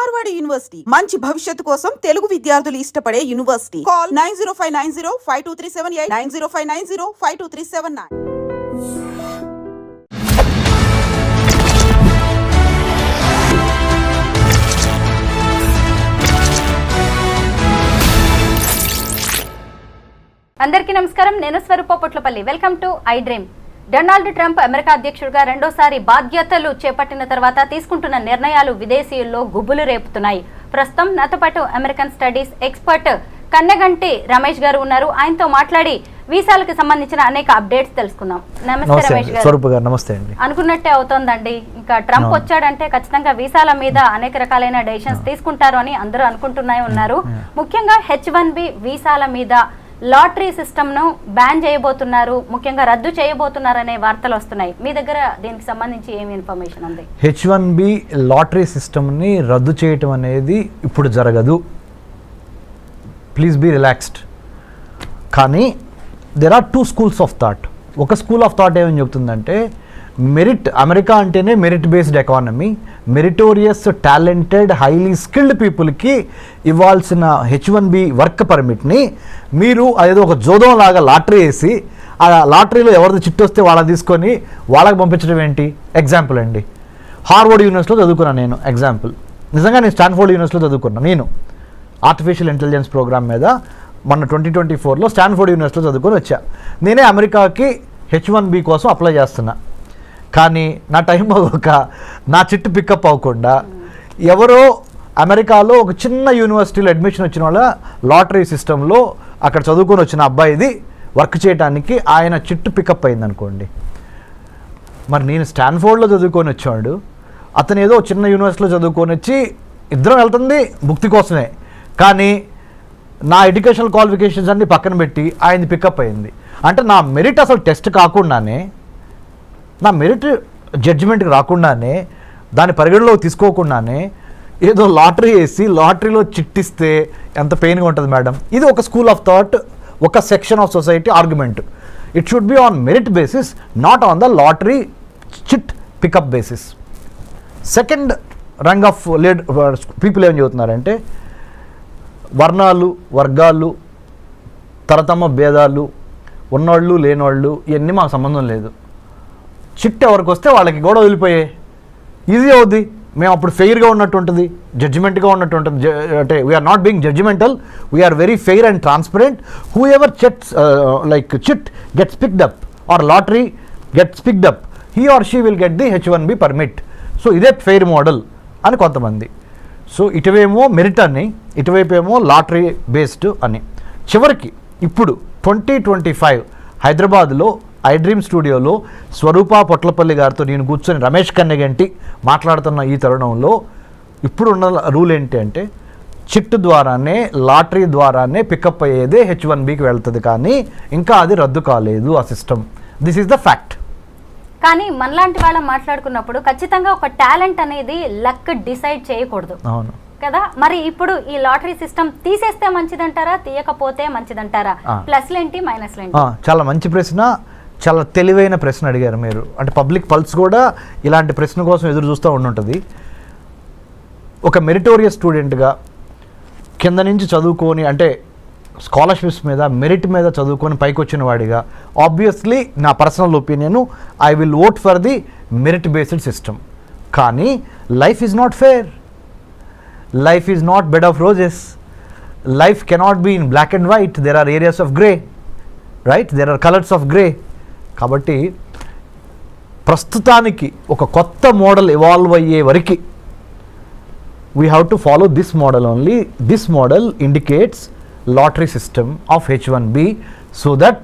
Marwadi university మంచి భవిష్యత్తు కోసం తెలుగు విద్యార్థులు ఇష్టపడే యూనివర్సిటీ. కాల్ 9059052378 9059052379. అందరికీ నమస్కారం. నేను Swaroopa Potlapalli. Welcome to iDream. Donald Trump America అధ్యక్షుడిగా రెండోసారి బాధ్యతలు చేపట్టిన తర్వాత తీసుకుంటున్న నిర్ణయాలు విదేశీయుల్లో గుబులు రేపుతున్నాయి. ప్రస్తుతం నాతో పాటు American studies expert Kannaganti Ramesh గారు ఉన్నారు. ఆయనతో మాట్లాడి వీసాలకు సంబంధించిన అనేక అప్డేట్స్ తెలుసుకుందాం. నమస్తే రమేష్ గారు. నమస్తే అండి. అనుకున్నట్టే అవుతోందండి. ఇంకా ట్రంప్ వచ్చాడంటే ఖచ్చితంగా వీసాల మీద అనేక రకాలైన డెసిషన్స్ తీసుకుంటారు అని అందరూ అనుకుంటూనే ఉన్నారు. ముఖ్యంగా H1B వీసాల మీద లాటరీ సిస్టమ్ ను బ్యాన్ చేయబోతున్నారు, ముఖ్యంగా రద్దు చేయబోతున్నారు అనే వార్తలు వస్తున్నాయి. మీ దగ్గర దీనికి సంబంధించి ఏమి ఇన్ఫర్మేషన్ ఉంది? H1B లాటరీ సిస్టమ్ని రద్దు చేయటం అనేది ఇప్పుడు జరగదు. Please be relaxed. కానీ there are two schools of thought. ఒక స్కూల్ ఆఫ్ థాట్ ఏమని చెప్తుందంటే, మెరిట్, అమెరికా అంటేనే merit based economy, meritorious talented highly skilled పీపుల్కి ఇవ్వాల్సిన H1B వర్క్ పర్మిట్ని మీరు అదేదో ఒక జోదం లాగా లాటరీ వేసి ఆ లాటరీలో ఎవరిది చిట్టు వస్తే వాళ్ళని తీసుకొని వాళ్ళకి పంపించడం ఏంటి? ఎగ్జాంపుల్ అండి, హార్వర్డ్ యూనివర్సిటీలో చదువుకున్నాను నేను. ఎగ్జాంపుల్, నిజంగా నేను స్టాన్ఫోర్డ్ యూనివర్సిటీలో చదువుకున్నాను. నేను ఆర్టిఫిషియల్ ఇంటెలిజెన్స్ ప్రోగ్రామ్ మీద మొన్న 2024లో స్టాన్ఫోర్డ్ యూనివర్సిటీలో చదువుకొని వచ్చా. నేనే అమెరికాకి H1B కోసం అప్లై చేస్తున్నా. కానీ నా టైం అవ్వక నా చిట్టు పికప్ అవ్వకుండా ఎవరో అమెరికాలో ఒక చిన్న యూనివర్సిటీలో అడ్మిషన్ వచ్చిన వాళ్ళ లాటరీ సిస్టంలో అక్కడ చదువుకొని వచ్చిన అబ్బాయిది వర్క్ చేయడానికి ఆయన చిట్టు పికప్ అయింది అనుకోండి. మరి నేను స్టాన్ఫోర్డ్లో చదువుకొని వచ్చాడు, అతను ఏదో చిన్న యూనివర్సిటీలో చదువుకొని వచ్చి ఇద్దరం వెళ్తుంది భుక్తి కోసమే. కానీ నా ఎడ్యుకేషనల్ క్వాలిఫికేషన్స్ అన్ని పక్కన పెట్టి ఆయనది పికప్ అయింది. అంటే నా మెరిట్ అసలు టెస్ట్ కాకుండానే, నా మెరిట్ జడ్జిమెంట్కి రాకుండానే, దాని పరిగణలో తీసుకోకుండానే ఏదో లాటరీ వేసి లాటరీలో చిట్టిస్తే ఎంత పెయిన్గా ఉంటుంది మేడం. ఇది ఒక స్కూల్ ఆఫ్ థాట్, ఒక section of society argument. It should be on merit basis, not on the lottery chit pickup basis. Second rung of people ఏం చెబుతున్నారంటే, వర్ణాలు, వర్గాలు, తరతమ భేదాలు, ఉన్నవాళ్ళు లేనివాళ్ళు, ఇవన్నీ మాకు సంబంధం లేదు. చిట్ ఎవరికి వస్తే వాళ్ళకి కూడా వదిలిపోయే ఈజీ అవుద్ది. మేము అప్పుడు ఫెయిర్గా ఉన్నట్టు ఉంటుంది, జడ్జిమెంట్గా ఉన్నట్టు ఉంటుంది. అంటే we're not being judgmental, we're very fair and transparent. Whoever chits like chit gets picked up or lottery gets picked up, he or she will get the H1B permit. So ఇదే fair model అని కొంతమంది. So ఇటువేమో merit అని, ఇటువైపు ఏమో lottery based అని. చివరికి ఇప్పుడు 2025 హైదరాబాద్లో ఐ డ్రీమ్ స్టూడియోలో స్వరూప పొట్లపల్లి గారితో నేను కూర్చొని రమేష్ కన్నగంటి మాట్లాడుతున్న ఈ తరుణంలో ఇప్పుడున్న రూల్ ఏంటి అంటే, చిట్టు ద్వారానే, లాటరీ ద్వారానే పికప్ అయ్యేదే H1Bకి వెళ్తుంది. కానీ ఇంకా అది రద్దు కాలేదు ఆ system. This is the fact. కానీ మనలాంటి వాళ్ళం మాట్లాడుకున్నప్పుడు ఖచ్చితంగా ఒక టాలెంట్ అనేది లక్ డిసైడ్ చేయకూడదు. అవును కదా. మరి ఇప్పుడు ఈ లాటరీ సిస్టమ్ తీసేస్తే మంచిదంటారా, తీయకపోతే మంచిదంటారా? ప్లస్లు ఏంటి, మైనస్లు ఏంటి? చాలా మంచి ప్రశ్న, చాలా తెలివైన ప్రశ్న అడిగారు మీరు. అంటే పబ్లిక్ పల్స్ కూడా ఇలాంటి ప్రశ్న కోసం ఎదురు చూస్తూ ఉండుంటుంది. ఒక మెరిటోరియస్ స్టూడెంట్గా కింద నుంచి చదువుకొని, అంటే స్కాలర్షిప్స్ మీద, మెరిట్ మీద చదువుకొని పైకి వచ్చిన వాడిగా, ఆబ్వియస్లీ నా personal opinion, I will vote for the merit based system. కానీ life is not fair. Life is not bed of roses. Life cannot be in black and white. There are areas of grey, right? There are colors of grey. కాబట్టి ప్రస్తుతానికి ఒక కొత్త model evolve అయ్యే వరకు we have to follow this model only. This model indicates lottery system of H1B, so that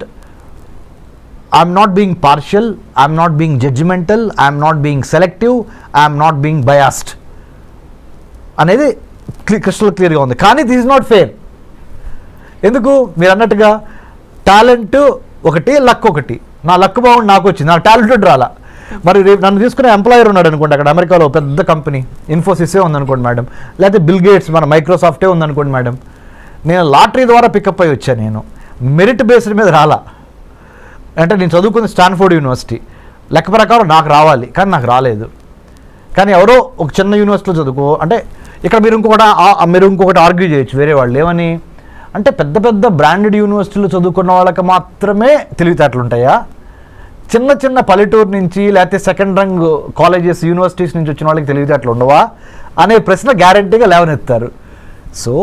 I'm not being partial, I'm not being judgmental, I'm not being selective, I'm not being biased అనేది crystal క్లియర్గా ఉంది. కానీ this is not fair. ఎందుకు? మీరు అన్నట్టుగా talent ఒకటి, luck ఒకటి. నా లక్ బాగుండి నాకు వచ్చింది, నా టాలెంటెడ్ రాలా. మరి రేపు నన్ను తీసుకునే ఎంప్లాయర్ ఉన్నాడు అనుకోండి, అక్కడ అమెరికాలో పెద్ద కంపెనీ ఇన్ఫోసిసే ఉందనుకోండి మేడం, లేకపోతే బిల్ గేట్స్ మన మైక్రోసాఫ్టే ఉందనుకోండి మేడం. నేను లాటరీ ద్వారా పికప్ అయ్యి వచ్చాను, నేను మెరిట్ బేస్డ్ మీద రాలా. అంటే నేను చదువుకుంది స్టాన్ఫోర్డ్ యూనివర్సిటీ, లెక్క ప్రకారం నాకు రావాలి, కానీ నాకు రాలేదు. కానీ ఎవరో ఒక చిన్న యూనివర్సిటీలో చదువుకో, అంటే ఇక్కడ మీరు ఇంకొకటి ఆర్గ్యూ చేయొచ్చు వేరే వాళ్ళు ఏమని అంటే పెద్ద పెద్ద బ్రాండెడ్ యూనివర్సిటీలు చదువుకున్న వాళ్ళకి మాత్రమే తెలివితేటలు ఉంటాయా, చిన్న చిన్న పల్లెటూరు నుంచి లేకపోతే సెకండ్ రంగ్ కాలేజెస్ యూనివర్సిటీస్ నుంచి వచ్చిన వాళ్ళకి తెలివితేటలు ఉండవా అనే ప్రశ్న గ్యారంటీగా లేవనెత్తారు. So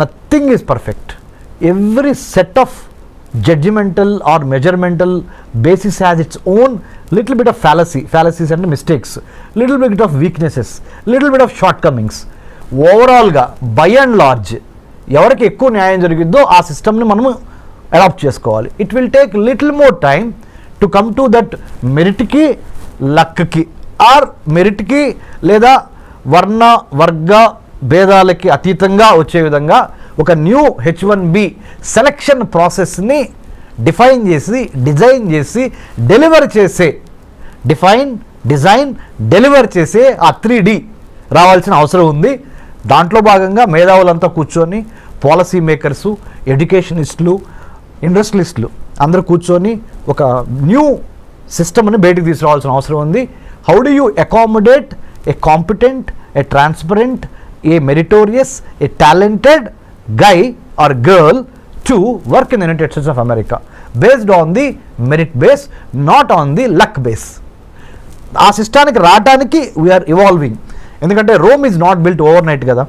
nothing is perfect. Every set of judgmental or measuremental basis has its own little bit of fallacies and mistakes, little bit of weaknesses, little bit of shortcomings. ఓవరాల్గా బై అండ్ లార్జ్ ఎవరికి ఎక్కువ న్యాయం జరిగిద్దో ఆ సిస్టమ్ని మనము adapt చేసుకోవాలి. It will take little more time to come to that మెరిట్కి లక్కి ఆర్ మెరిట్కి లేదా వర్ణ వర్గ భేదాలకి అతీతంగా వచ్చే విధంగా ఒక న్యూ H1B సెలక్షన్ ప్రాసెస్ని డిఫైన్ చేసి డిజైన్ చేసి డెలివర్ చేసే డెలివర్ చేసే ఆ 3D రావాల్సిన అవసరం ఉంది. దాంట్లో భాగంగా మేధావులంతా కూర్చొని పాలసీ మేకర్సు, ఎడ్యుకేషనిస్టులు, ఇండస్ట్రియలిస్టులు అందరూ కూర్చొని ఒక న్యూ సిస్టమ్ని బయటికి తీసుకురావాల్సిన అవసరం ఉంది. How do you accommodate A competent, A transparent, A meritorious, A talented guy or girl to work in the United States of America based on the merit base, not on the luck base. ఆ సిస్టానికి రావడానికి we are evolving. ఎందుకంటే Rome is not built over night కదా,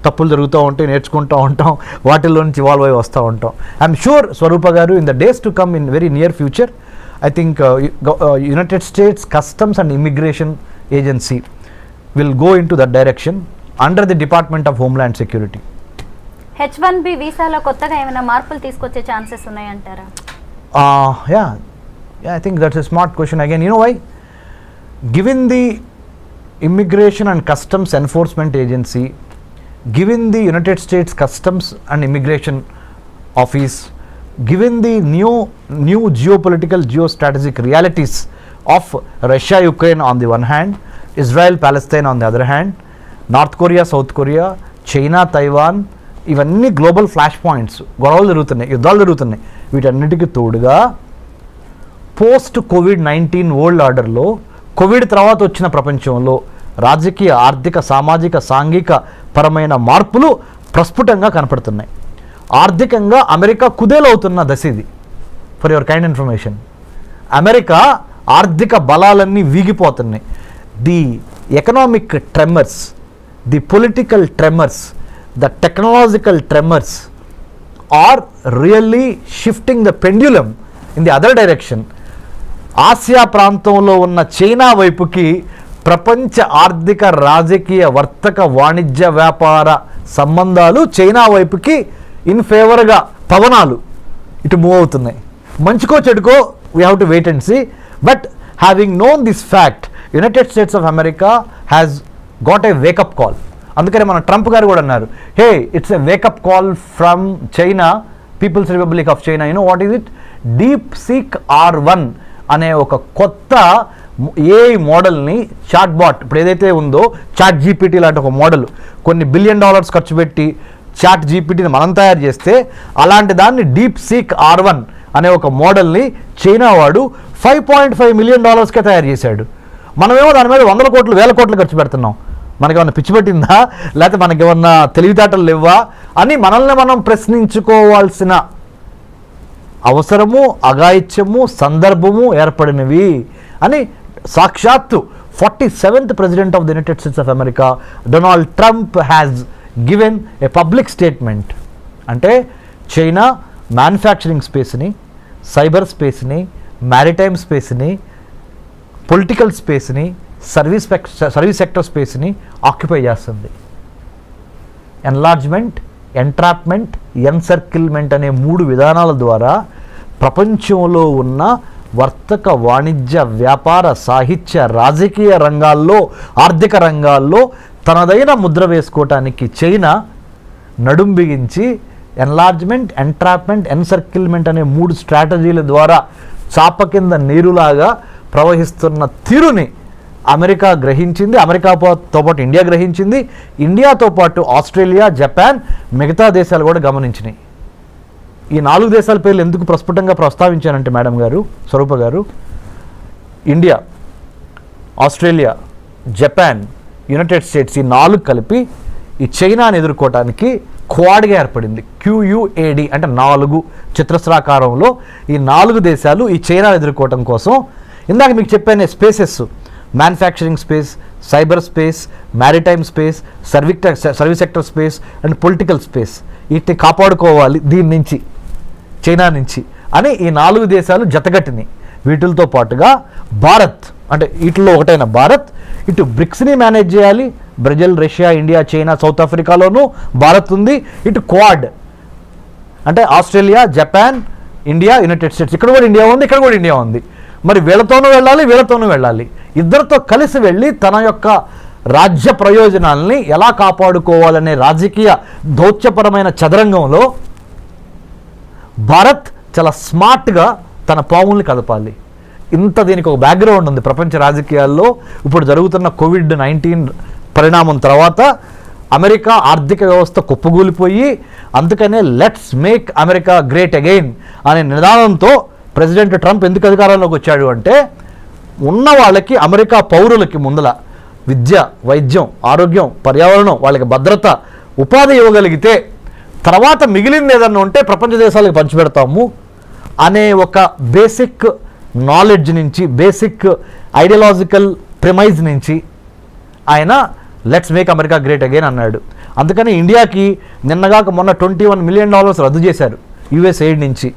తప్పులు జరుగుతూ ఉంటాయి, నేర్చుకుంటూ ఉంటాం, వాటిల్లో నుంచి ఇవాల్వ్ అయి వస్తూ ఉంటాం. ఐఎమ్ షూర్ స్వరూప గారు in the days to come in very near future I think United states customs and immigration agency will go in to that direction under the department of homeland security. H1B వీసాలో కొత్తగా ఏమైనా మార్పులు తీసుకొచ్చే chances ఉన్నాయంటారా? I think that's a smart question again. You know why? Given the Immigration and Customs Enforcement Agency, given the United States Customs and Immigration Office, given the new geopolitical geostrategic realities of Russia Ukraine on the one hand, Israel Palestine on the other hand, North Korea South Korea, China Taiwan, ఇవన్నీ global flash points, గొడవలు జరుగుతున్నాయి, యుద్ధాలు జరుగుతున్నాయి. వీటన్నిటికీ తోడుగా post COVID-19 world ఆర్డర్లో Covid తర్వాత వచ్చిన ప్రపంచంలో రాజకీయ, ఆర్థిక, సామాజిక, సాంఘిక పరమైన మార్పులు ప్రస్ఫుటంగా కనపడుతున్నాయి. ఆర్థికంగా అమెరికా కుదేలవుతున్న దశ ఇది. For your kind information, America ఆర్థిక బలాలన్నీ వీగిపోతున్నాయి. The economic tremors, the political tremors, the technological tremors are really shifting the pendulum in the other direction. Asia ప్రాంతంలో ఉన్న చైనా వైపుకి ప్రపంచ ఆర్థిక, రాజకీయ, వర్తక, వాణిజ్య, వ్యాపార సంబంధాలు చైనా వైపుకి ఇన్ ఫేవర్గా పవనాలు ఇటు మూవ్ అవుతున్నాయి. మంచికో చెడుకో we have to wait and see. But having known this fact, United States of America has got a wake up call. అందుకనే మన ట్రంప్ గారు కూడా అన్నారు, hey it's a wake up call from China, People's Republic of China. You know what is it? DeepSeek R1 అనే ఒక కొత్త AI మోడల్ని, chat bot ఇప్పుడు ఏదైతే ఉందో చాట్ GPT లాంటి ఒక మోడల్, కొన్ని $1 బిలియన్ ఖర్చు పెట్టి చాట్ GPTని మనం తయారు చేస్తే అలాంటి దాన్ని DeepSeek R1 అనే ఒక మోడల్ని చైనా వాడు $5.5 మిలియన్ తయారు చేశాడు. మనమేమో దాని మీద 100 కోట్లు 1000 కోట్లు ఖర్చు పెడుతున్నాం. మనకేమన్నా పిచ్చి పట్టిందా, లేకపోతే మనకేమన్నా తెలివితేటలు లేవా అని మనల్ని మనం ప్రశ్నించుకోవాల్సిన అవసరము, అఘాయిత్యము, సందర్భము ఏర్పడినవి అని సాక్షాత్తు 47th president of the United States of America Donald Trump has given a public statement. అంటే చైనా మ్యానుఫ్యాక్చరింగ్ స్పేస్ని, సైబర్ స్పేస్ని, మ్యారిటైమ్ స్పేస్ని, పొలిటికల్ స్పేస్ని, సర్వీస్ సెక్టర్ స్పేస్ని ఆక్యుపై చేస్తుంది. ఎన్లార్జ్మెంట్, ఎంట్రాప్మెంట్, ఎన్సర్కిల్మెంట్ అనే 3 విధానాల ద్వారా ప్రపంచంలో ఉన్న వర్తక, వాణిజ్య, వ్యాపార, సాహిత్య, రాజకీయ రంగాల్లో, ఆర్థిక రంగాల్లో తనదైన ముద్ర వేసుకోవటానికి చైనా నడుం బిగించి ఎన్లార్జ్మెంట్, ఎంట్రాప్మెంట్, ఎన్సర్కిల్మెంట్ అనే 3 స్ట్రాటజీల ద్వారా చాప కింద నీరులాగా ప్రవహిస్తున్న తీరుని అమెరికా గ్రహించింది. అమెరికాతో పాటు ఇండియా గ్రహించింది. ఇండియాతో పాటు ఆస్ట్రేలియా, జపాన్, మిగతా దేశాలు కూడా గమనించినాయి. ఈ 4 దేశాల పేర్లు ఎందుకు ప్రస్ఫుటంగా ప్రస్తావించానంటే మేడం గారు, స్వరూప గారు, India, Australia, Japan, United states, ఈ 4 కలిపి ఈ చైనాని ఎదుర్కోవటానికి క్వాడ్గా ఏర్పడింది. QUAD అంటే 4 చతురస్రాకారంలో ఈ 4 దేశాలు ఈ చైనాని ఎదుర్కోవటం కోసం, ఇందాక మీకు చెప్పాను spaces, manufacturing space, cyber space, maritime space, service sector space and political space, వీటిని కాపాడుకోవాలి దీని నుంచి, చైనా నుంచి అని ఈ 4 దేశాలు జతగట్టినాయి. వీటితో పాటుగా భారత్, అంటే వీటిలో ఒకటైన భారత్ ఇటు బ్రిక్స్ని మేనేజ్ చేయాలి. Brazil, Russia, India, China, South ఆఫ్రికాలోనూ భారత్ ఉంది. ఇటు క్వాడ్ అంటే Australia, Japan, India, United States, ఇక్కడ కూడా ఇండియా ఉంది, ఇక్కడ కూడా ఇండియా ఉంది. మరి వీళ్ళతోనూ వెళ్ళాలి, వీళ్ళతోనూ వెళ్ళాలి. ఇద్దరితో కలిసి వెళ్ళి తన యొక్క రాజ్య ప్రయోజనాల్ని ఎలా కాపాడుకోవాలనే రాజకీయ దౌత్యపరమైన చదరంగంలో భారత్ చాలా స్మార్ట్గా తన పావుల్ని కదపాలి. ఇంత దీనికి ఒక బ్యాక్గ్రౌండ్ ఉంది ప్రపంచ రాజకీయాల్లో. ఇప్పుడు జరుగుతున్న COVID-19 పరిణామం తర్వాత అమెరికా ఆర్థిక వ్యవస్థ కుప్పగూలిపోయి, అందుకనే let's make America great again అనే నినాదంతో ప్రెసిడెంట్ ట్రంప్ ఎందుకు అధికారంలోకి వచ్చాడు అంటే, ఉన్న వాళ్ళకి, అమెరికా పౌరులకి ముందల విద్య, వైద్యం, ఆరోగ్యం, పర్యావరణం, వాళ్ళకి భద్రత, ఉపాధి ఇవ్వగలిగితే తర్వాత మిగిలింది ఏదన్నా ఉంటే ప్రపంచ దేశాలకు పంచిపెడతాము అనే ఒక బేసిక్ నాలెడ్జ్ నుంచి, బేసిక్ ఐడియాలజికల్ ప్రిమైజ్ నుంచి ఆయన let's make America great again అన్నాడు. అందుకని ఇండియాకి నిన్నగాక మొన్న $21 మిలియన్ రద్దు చేశారు US ఎయిడ్ నుంచి.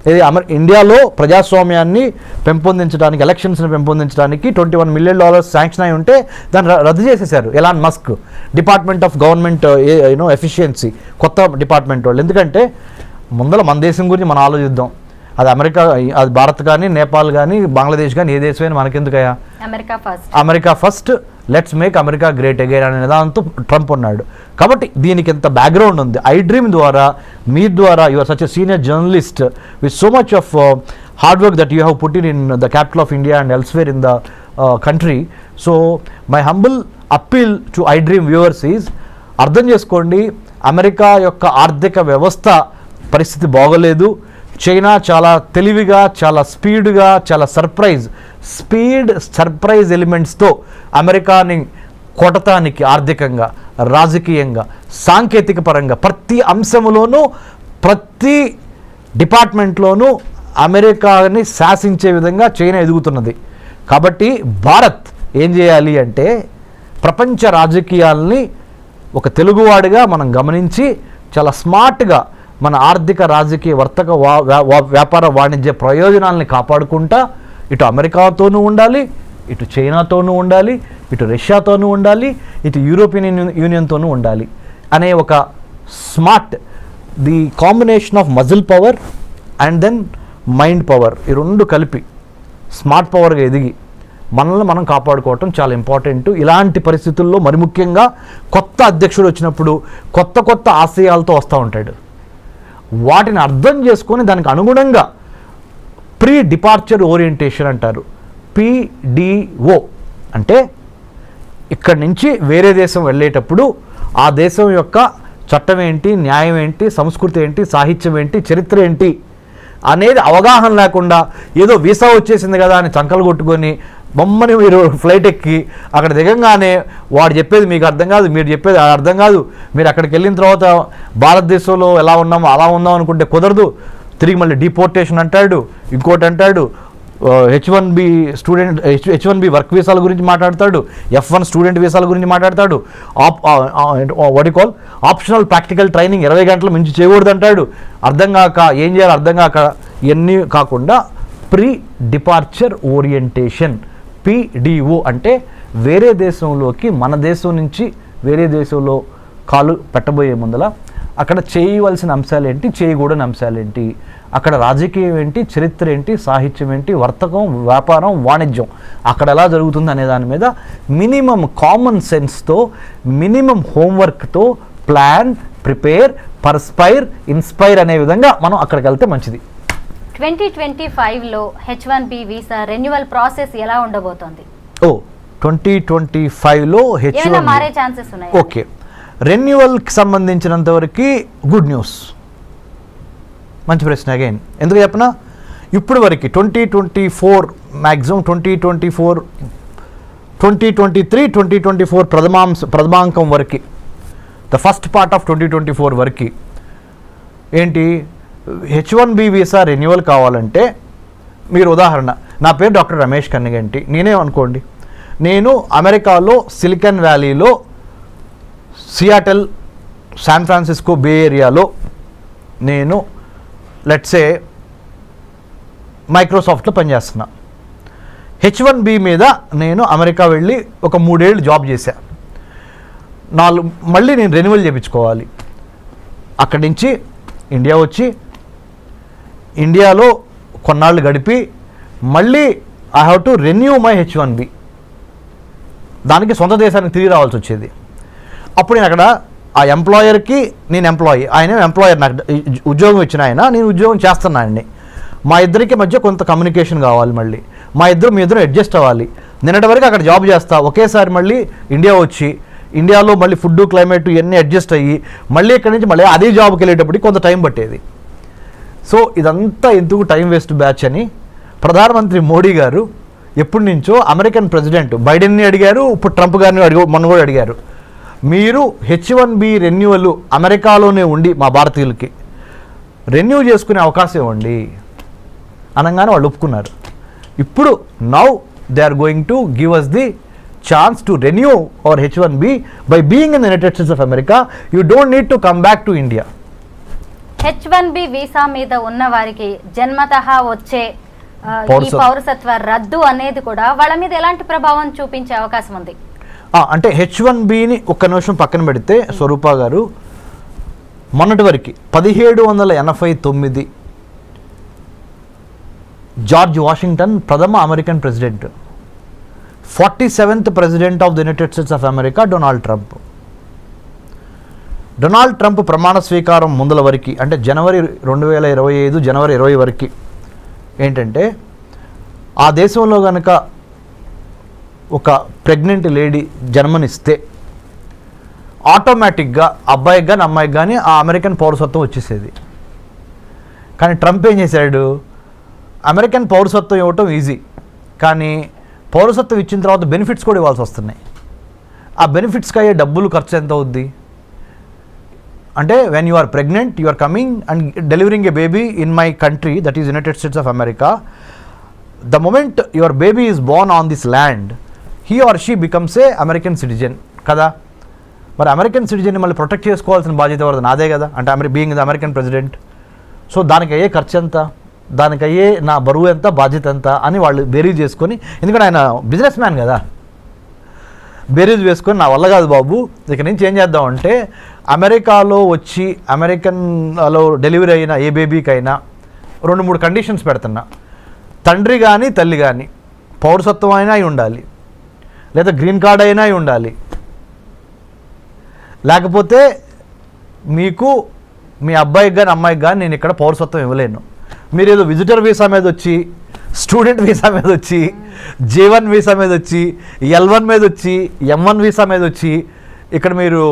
ఇది ఇండియాలో ప్రజాస్వామ్యాన్ని పెంపొందించడానికి, ఎలక్షన్స్ని పెంపొందించడానికి $21 మిలియన్ శాంక్షన్ అయి ఉంటే దాన్ని రద్దు చేసేశారు Elon Musk, department of government efficiency, కొత్త డిపార్ట్మెంట్ వాళ్ళు. ఎందుకంటే ముందర మన దేశం గురించి మనం ఆలోచిద్దాం. అది అమెరికా, అది భారత్ కానీ, నేపాల్ కానీ, బంగ్లాదేశ్ కానీ, ఏ దేశమైనా మనకెందుకయ్యా, America first, let's make America great again అనే నిదానంతో ట్రంప్ ఉన్నాడు. కాబట్టి దీనికి ఎంత బ్యాక్గ్రౌండ్ ఉంది. ఐ డ్రీమ్ ద్వారా, మీ ద్వారా, you are such a senior journalist with so much of hard work that you have put in the capital of India and elsewhere in the country. So my humble appeal to iDream viewers is, అర్థం చేసుకోండి, America యొక్క ఆర్థిక వ్యవస్థ పరిస్థితి బాగోలేదు. China చాలా తెలివిగా, చాలా స్పీడ్గా, చాలా సర్ప్రైజ్ ఎలిమెంట్స్తో అమెరికాని కొట్టడానికి ఆర్థికంగా, రాజకీయంగా, సాంకేతిక పరంగా ప్రతి అంశంలోనూ, ప్రతి డిపార్ట్మెంట్లోనూ అమెరికాని శాసించే విధంగా చైనా ఎదుగుతున్నది. కాబట్టి భారత్ ఏం చేయాలి అంటే, ప్రపంచ రాజకీయాల్ని ఒక తెలుగువాడిగా మనం గమనించి చాలా స్మార్ట్గా మన ఆర్థిక, రాజకీయ, వర్తక, వ్యాపార, వాణిజ్య ప్రయోజనాలని కాపాడుకుంటా ఇటు అమెరికాతోనూ ఉండాలి, ఇటు చైనాతోనూ ఉండాలి, ఇటు రష్యాతోనూ ఉండాలి, ఇటు యూరోపియన్ యూనియన్తోనూ ఉండాలి అనే ఒక smart, the combination of muscle power and then mind power, ఈ రెండు కలిపి స్మార్ట్ పవర్గా ఎదిగి మనల్ని మనం కాపాడుకోవటం చాలా ఇంపార్టెంట్. ఇలాంటి పరిస్థితుల్లో మరి ముఖ్యంగా కొత్త అధ్యక్షుడు వచ్చినప్పుడు కొత్త ఆశయాలతో వస్తూ ఉంటాడు. వాటిని అర్థం చేసుకొని దానికి అనుగుణంగా ప్రీ డిపార్చర్ ఓరియంటేషన్ అంటారు, PDO అంటే ఇక్కడి నుంచి వేరే దేశం వెళ్ళేటప్పుడు ఆ దేశం యొక్క చట్టం ఏంటి, న్యాయం ఏంటి, సంస్కృతి ఏంటి, సాహిత్యం ఏంటి, చరిత్ర ఏంటి అనేది అవగాహన లేకుండా ఏదో వీసా వచ్చేసింది కదా అని చంకలు కొట్టుకొని బొమ్మని మీరు ఫ్లైట్ ఎక్కి అక్కడ దిగంగానే వాడు చెప్పేది మీకు అర్థం కాదు, మీరు చెప్పేది అర్థం కాదు, మీరు అక్కడికి వెళ్ళిన తర్వాత భారతదేశంలో ఎలా ఉన్నామో అలా ఉందాం అనుకుంటే కుదరదు, తిరిగి మళ్ళీ డిపోర్టేషన్ అంటాడు, ఇంకోటి అంటాడు, H1B వర్క్ వీసాల గురించి మాట్లాడతాడు, F1 స్టూడెంట్ వీసాల గురించి మాట్లాడతాడు, ఆప్షనల్ ప్రాక్టికల్ ట్రైనింగ్ 20 గంటల మించి చేయకూడదు అంటాడు. అర్థం కాక ఏం చేయాలి అర్థం కాక, ఇవన్నీ కాకుండా ప్రీ డిపార్చర్ ఓరియంటేషన్, PDO అంటే వేరే దేశంలోకి, మన దేశం నుంచి వేరే దేశంలో కాలు పెట్టబోయే ముందల అక్కడ చేయవలసిన అంశాలు ఏంటి, చేయకూడని అంశాలు ఏంటి, అక్కడ రాజకీయం ఏంటి, చరిత్ర ఏంటి, సాహిత్యం ఏంటి, వర్తకం, వ్యాపారం, వాణిజ్యం అక్కడ ఎలా జరుగుతుంది అనే దాని మీద మినిమం కామన్ సెన్స్తో, మినిమం హోంవర్క్తో ప్లాన్, ప్రిపేర్, పర్స్పైర్, ఇన్స్పైర్ అనే విధంగా మనం అక్కడికి వెళ్తే మంచిది. 2025లో H1B వీసా రెన్యువల్ ప్రాసెస్ ఎలా ఉండబోతోంది? 2025లో ఏమైనా మారే ఛాన్సెస్ ఉన్నాయి? ఓకే, రెన్యువల్కి సంబంధించినంత వరకు గుడ్ న్యూస్. మంచి ప్రశ్న అగైన్. ఎందుకు చెప్పనా, ఇప్పుడు వరకు 2024 మ్యాక్సిమం 2024 2023-2024 ప్రథమాంకం వరకు, ద ఫస్ట్ పార్ట్ ఆఫ్ 2024 వరకు ఏంటి, H1B వీసా రెన్యువల్ కావాలంటే మీరు ఉదాహరణ, నా పేరు డాక్టర్ రమేష్ కన్నిగంటి, నేనే అనుకోండి, నేను అమెరికాలో సిలికాన్ వ్యాలీలో సియాటల్, శాన్ ఫ్రాన్సిస్కో, బే ఏరియాలో నేను లెట్సే మైక్రోసాఫ్ట్లో పనిచేస్తున్నా. H1B మీద నేను అమెరికా వెళ్ళి ఒక 3 ఏళ్ళు జాబ్ చేశా. మళ్ళీ నేను రెన్యువల్ చేయించుకోవాలి. అక్కడి నుంచి ఇండియా వచ్చి ఇండియాలో కొన్నాళ్ళు గడిపి మళ్ళీ I have to renew my H1B. దానికి సొంత దేశానికి తిరిగి రావాల్సి వచ్చేది. అప్పుడు నేను అక్కడ ఆ ఎంప్లాయర్కి, నేను ఎంప్లాయీ, ఆయన ఎంప్లాయర్, నాకు ఉద్యోగం ఇచ్చిన ఆయన, నేను ఉద్యోగం చేస్తున్నా ఆయన్ని. మా ఇద్దరికి మధ్య కొంత కమ్యూనికేషన్ కావాలి, మళ్ళీ మీ ఇద్దరు అడ్జస్ట్ అవ్వాలి. నిన్నటి వరకు అక్కడ జాబ్ చేస్తా, ఒకేసారి మళ్ళీ ఇండియా వచ్చి ఇండియాలో మళ్ళీ ఫుడ్, క్లైమేట్ ఇవన్నీ అడ్జస్ట్ అయ్యి మళ్ళీ ఇక్కడి నుంచి మళ్ళీ అదే జాబ్కి వెళ్ళేటప్పటికి కొంత టైం పట్టేది. సో ఇదంతా ఎందుకు టైం వేస్ట్ బ్యాచ్ అని ప్రధానమంత్రి మోడీ గారు ఎప్పటి నుంచో అమెరికన్ ప్రెసిడెంట్ బైడెన్ని అడిగారు, ఇప్పుడు ట్రంప్ గారిని మొన్న కూడా అడిగారు, మీరు H1B రెన్యువల్ అమెరికాలోనే ఉండి మా భారతీయులకి రెన్యూ చేసుకునే అవకాశం ఇవ్వండి అనగానే వాళ్ళు ఒప్పుకున్నారు. ఇప్పుడు now they are going to give us the chance to renew our H1B by being in the United States of America. You don't need to come back to India. H1B visa మీద ఉన్న వారికి జన్మతః వచ్చే ఈ పౌరసత్వ రద్దు అనేది కూడా వాళ్ళ మీద ఎలాంటి ప్రభావం చూపించే అవకాశం ఉంది? అంటే H1Bని ఒక్క నిమిషం పక్కన పెడితే స్వరూప గారు, మొన్నటి వరకు 1789 జార్జ్ వాషింగ్టన్ ప్రథమ American president, 47th president of the United States of America Donald Trump ప్రమాణ స్వీకారం ముందల వరకు, అంటే జనవరి 2025 జనవరి 20 వరకు ఏంటంటే, ఆ దేశంలో కనుక ఒక ప్రెగ్నెంట్ లేడీ జన్మనిస్తే ఆటోమేటిక్గా అబ్బాయికి కానీ అమ్మాయికి కానీ ఆ అమెరికన్ పౌరసత్వం వచ్చేసేది. కానీ ట్రంప్ ఏం చేశాడు, అమెరికన్ పౌరసత్వం ఇవ్వటం ఈజీ, కానీ పౌరసత్వం ఇచ్చిన తర్వాత బెనిఫిట్స్ కూడా ఇవ్వాల్సి వస్తున్నాయి. ఆ బెనిఫిట్స్కి అయ్యే డబ్బులు ఖర్చు ఎంత అవుద్ది అంటే, when you are pregnant, you are coming and delivering a baby in my country, that is United States of America, the moment your baby is born on this land, he or she becomes a American citizen కదా. మరి American సిటిజన్ని మళ్ళీ protect చేసుకోవాల్సిన బాధ్యత ఎవరిది? నాదే కదా, అంటే being the American president. So దానికి అయ్యే ఖర్చు ఎంత, దానికి అయ్యే నా బరువు ఎంత, బాధ్యత ఎంత అని వాళ్ళు బేరీజ్ చేసుకొని, ఎందుకంటే ఆయన బిజినెస్ మ్యాన్ కదా, బేరీజ్ వేసుకొని నా వల్ల కాదు బాబు, ఇక నుంచి ఏం చేద్దామంటే అమెరికాలో వచ్చి అమెరికన్లో డెలివరీ అయిన ఏ బేబీకైనా 2-3 కండిషన్స్ పెడుతున్నా. తండ్రి కానీ తల్లి కానీ పౌరసత్వం అయినా అయి ఉండాలి, లేదా గ్రీన్ కార్డ్ అయినా అయి ఉండాలి, లేకపోతే మీకు మీ అబ్బాయికి కానీ అమ్మాయికి కానీ నేను ఇక్కడ పౌరసత్వం ఇవ్వలేను. మీరు ఏదో విజిటర్ వీసా మీద వచ్చి, స్టూడెంట్ వీసా మీద వచ్చి, J1 వీసా మీద వచ్చి, L1 మీద వచ్చి, M1 వీసా మీద వచ్చి ఇక్కడ మీరు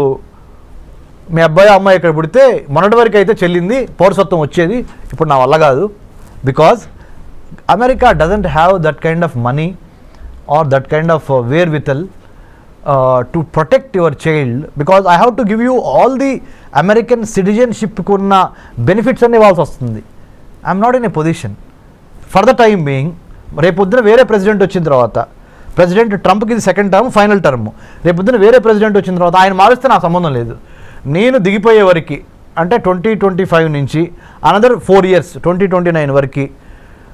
మీ అబ్బాయి అమ్మాయి ఇక్కడ పుడితే మొన్నటి వరకు అయితే చెల్లింది పౌరసత్వం వచ్చేది, ఇప్పుడు నా వల్ల కాదు. Because America doesn't have that kind of money or that kind of wherewithal to protect your child, because I have to give you all the American సిటిజన్షిప్కి ఉన్న బెనిఫిట్స్ అన్నీ ఇవ్వాల్సి వస్తుంది. I'm not in a position for the time being. రేపొద్దున వేరే president వచ్చిన తర్వాత, president ట్రంప్కి ఇది సెకండ్ టర్మ్, ఫైనల్ టర్మ్, రేపొద్దున వేరే ప్రెసిడెంట్ వచ్చిన తర్వాత ఆయన మారిస్తే నాకు సంబంధం లేదు. నేను దిగిపోయే వరకు, అంటే 2025 నుంచి అనదర్ 4 years 2029 వరకు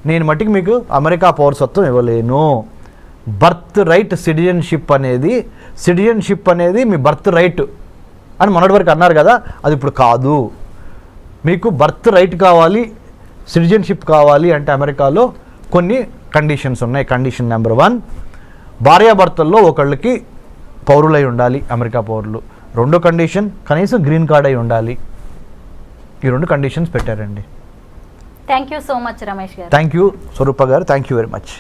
నేను మట్టికి మీకు అమెరికా పౌరసత్వం ఇవ్వలేను. బర్త్ రైట్ సిటిజన్షిప్ అనేది మీ బర్త్ రైట్ అని మొన్నటి వరకు అన్నారు కదా, అది ఇప్పుడు కాదు. మీకు బర్త్ రైట్ కావాలి, సిటిజన్షిప్ కావాలి అంటే అమెరికాలో కొన్ని కండిషన్స్ ఉన్నాయి. కండిషన్ నెంబర్ 1, భార్యాభర్తల్లో ఒకళ్ళకి పౌరులై ఉండాలి, అమెరికా పౌరులు. రెండో కండిషన్, కనీసం గ్రీన్ కార్డ్ అయి ఉండాలి. ఈ 2 కండిషన్స్ పెట్టారండి. Thank you so much Ramesh garu. Thank you స్వరూప గారు, థ్యాంక్ యూ వెరీ మచ్.